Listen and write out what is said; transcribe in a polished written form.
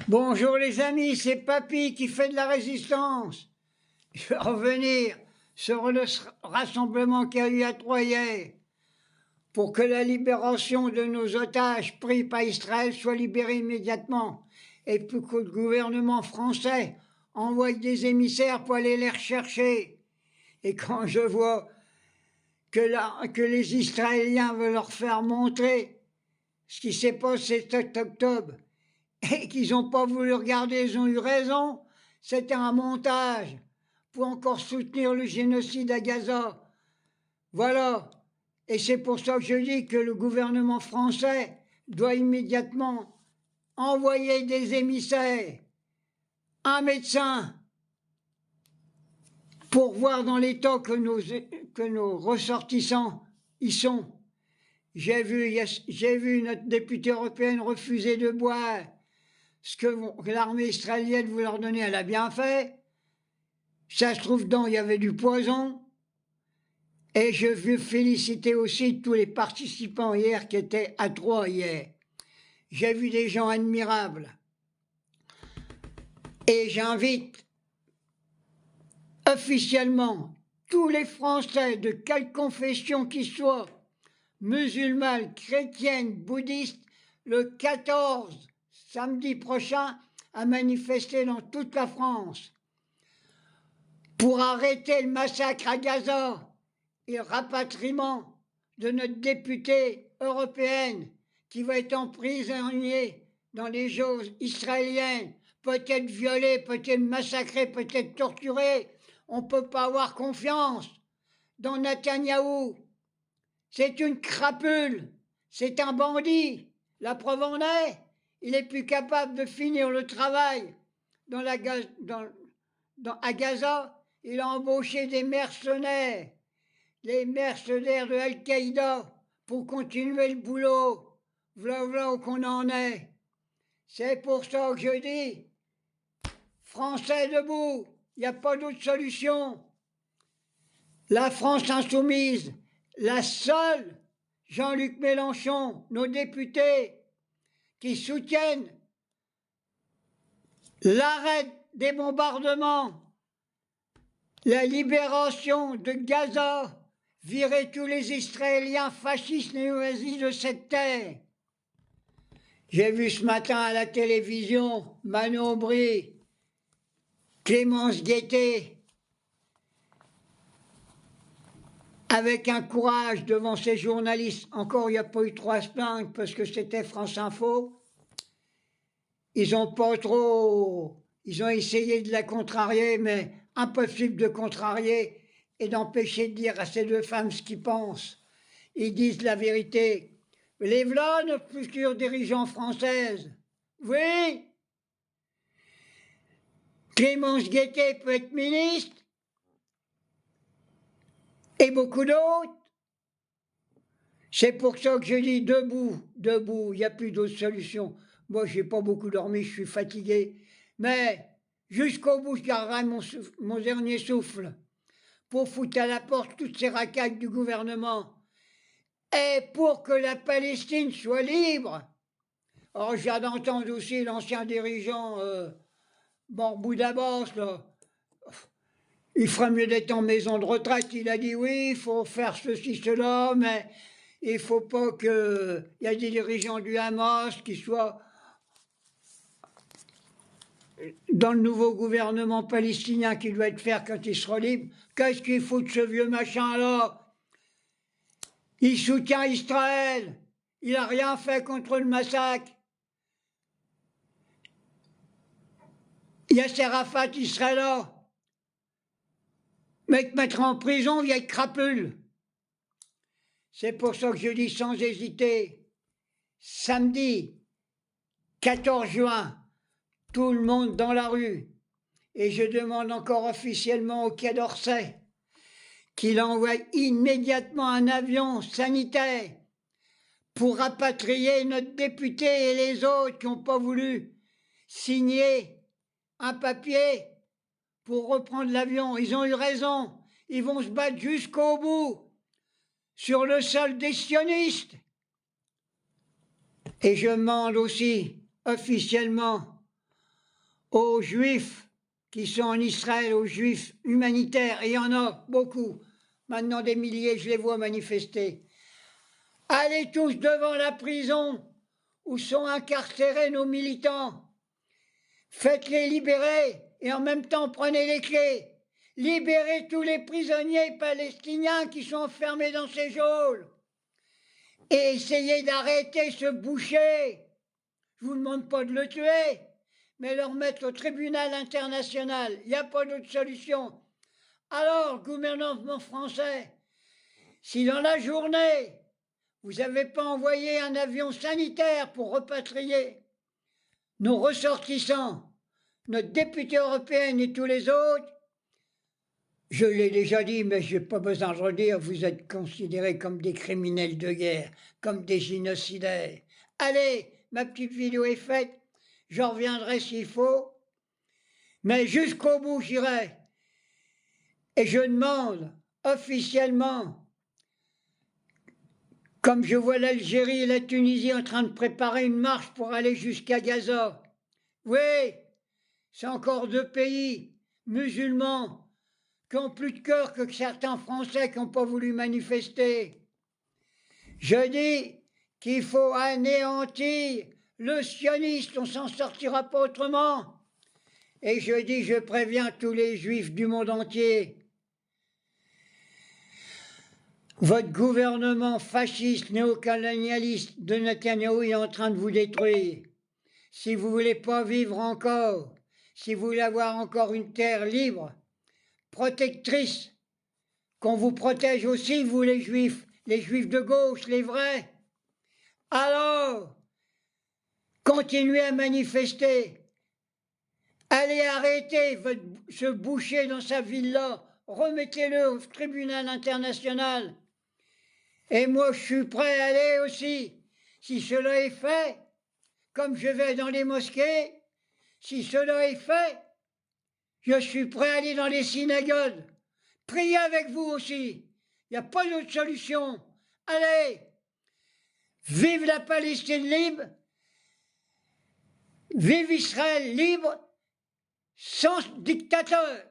Bonjour les amis, c'est Papy qui fait de la résistance. Je vais revenir sur le rassemblement qu'il y a eu à Troyes hier pour que la libération de nos otages pris par Israël soit libérée immédiatement et pour que le gouvernement français envoie des émissaires pour aller les rechercher. Et quand je vois que les Israéliens veulent leur faire montrer ce qui s'est passé cet octobre, et qu'ils n'ont pas voulu regarder, ils ont eu raison, c'était un montage pour encore soutenir le génocide à Gaza. Voilà. Et c'est pour ça que je dis que le gouvernement français doit immédiatement envoyer des émissaires, un médecin, pour voir dans l'état que nos ressortissants y sont. J'ai vu notre députée européenne refuser de boire ce que l'armée israélienne voulait leur donner, elle a bien fait. Ça se trouve dedans, il y avait du poison. Et je veux féliciter aussi tous les participants hier qui étaient à Troyes hier. J'ai vu des gens admirables. Et j'invite officiellement tous les Français de quelle confession qu'ils soient, musulmane, chrétienne, bouddhiste, le 14 samedi prochain, à manifester dans toute la France pour arrêter le massacre à Gaza et le rapatriement de notre députée européenne qui va être emprisonnée dans les choses israéliennes, peut-être violée, peut-être massacrée, peut-être torturée. On ne peut pas avoir confiance dans Netanyahou. C'est une crapule, c'est un bandit. La preuve en est, il est plus capable de finir le travail à Gaza. Il a embauché des mercenaires, les mercenaires de Al-Qaïda, pour continuer le boulot. Voilà où qu'on en est. C'est pour ça que je dis, Français debout, il n'y a pas d'autre solution. La France insoumise, la seule, Jean-Luc Mélenchon, nos députés, qui soutiennent l'arrêt des bombardements, la libération de Gaza, virer tous les Israéliens fascistes néo-nazis de cette terre. J'ai vu ce matin à la télévision Manon Aubry, Clémence Guettet, avec un courage devant ces journalistes. Encore, il n'y a pas eu 3 semaines parce que c'était France Info. Ils ont essayé de la contrarier, mais impossible de contrarier et d'empêcher de dire à ces 2 femmes ce qu'ils pensent. Ils disent la vérité. Les voilà nos futures dirigeants françaises. Oui. Clémence Guettet peut être ministre. Et beaucoup d'autres. C'est pour ça que je dis debout, il n'y a plus d'autre solution. Moi, je n'ai pas beaucoup dormi, je suis fatigué. Mais jusqu'au bout, je garderai mon dernier souffle pour foutre à la porte toutes ces racailles du gouvernement. Et pour que la Palestine soit libre. Alors, je viens d'entendre aussi l'ancien dirigeant Mahmoud Abbas, là. Il ferait mieux d'être en maison de retraite. Il a dit oui, il faut faire ceci, cela, mais il ne faut pas qu'il y ait des dirigeants du Hamas qui soient dans le nouveau gouvernement palestinien qui doit être fait quand il sera libre. Qu'est-ce qu'il faut de ce vieux machin-là? Il soutient Israël. Il n'a rien fait contre le massacre. Yasser Arafat, il serait là. Mais te mettre en prison, vieille crapule. C'est pour ça que je dis sans hésiter, samedi 14 juin, tout le monde dans la rue. Et je demande encore officiellement au Quai d'Orsay qu'il envoie immédiatement un avion sanitaire pour rapatrier notre député et les autres qui n'ont pas voulu signer un papier pour reprendre l'avion. Ils ont eu raison. Ils vont se battre jusqu'au bout sur le sol des sionistes. Et je demande aussi officiellement aux Juifs qui sont en Israël, aux Juifs humanitaires, et il y en a beaucoup, maintenant des milliers, je les vois manifester. Allez tous devant la prison où sont incarcérés nos militants. Faites-les libérer et en même temps prenez les clés. Libérez tous les prisonniers palestiniens qui sont enfermés dans ces geôles. Et essayez d'arrêter ce boucher. Je ne vous demande pas de le tuer, mais le remettre au tribunal international. Il n'y a pas d'autre solution. Alors, gouvernement français, si dans la journée, vous n'avez pas envoyé un avion sanitaire pour repatrier nos ressortissants, notre députée européenne et tous les autres, je l'ai déjà dit, mais je n'ai pas besoin de redire, vous êtes considérés comme des criminels de guerre, comme des génocidaires. Allez, ma petite vidéo est faite, j'en reviendrai s'il faut, mais jusqu'au bout j'irai. Et je demande officiellement, comme je vois l'Algérie et la Tunisie en train de préparer une marche pour aller jusqu'à Gaza, oui, c'est encore 2 pays musulmans qui ont plus de cœur que certains Français qui n'ont pas voulu manifester. Je dis qu'il faut anéantir le sionisme, on ne s'en sortira pas autrement. Et je dis, je préviens tous les juifs du monde entier, votre gouvernement fasciste, néocolonialiste de Netanyahou est en train de vous détruire. Si vous ne voulez pas vivre encore, si vous voulez avoir encore une terre libre, protectrice, qu'on vous protège aussi, vous les juifs de gauche, les vrais, alors, continuez à manifester. Allez arrêter ce boucher dans sa villa, remettez-le au tribunal international. Et moi, je suis prêt à aller aussi, si cela est fait, comme je vais dans les mosquées, si cela est fait, je suis prêt à aller dans les synagogues. Priez avec vous aussi. Il n'y a pas d'autre solution. Allez, vive la Palestine libre, vive Israël libre, sans dictateur.